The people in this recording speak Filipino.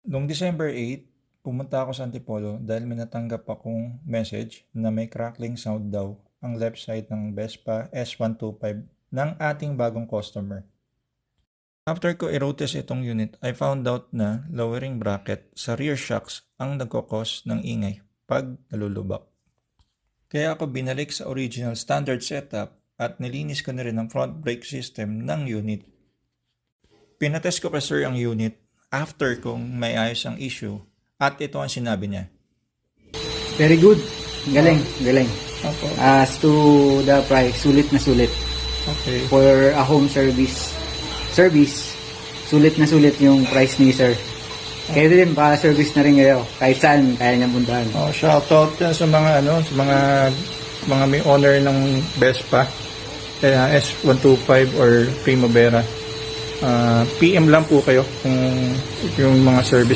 Noong December 8, pumunta ako sa Antipolo dahil may natanggap akong message na may crackling sound daw ang left side ng Vespa S125 ng ating bagong customer. After ko i-road test itong unit, I found out na lowering bracket sa rear shocks ang nagkakos ng ingay pag nalulubak. Kaya ako binalik sa original standard setup at nilinis ko na rin ang front brake system ng unit. Pinatest ko kay sir ang unit after kung may ayos ang issue at ito ang sinabi niya. Very good. Galing, galing. Okay. As to the price, sulit na sulit. Okay. For a home service, sulit na sulit yung price ni sir. Kaya din, pa-service na rin kayo. Kahit saan, kaya niyang puntahan. Shoutout yan sa mga mga may owner ng Vespa, S125 or Primavera. PM lang po kayo kung yung mga service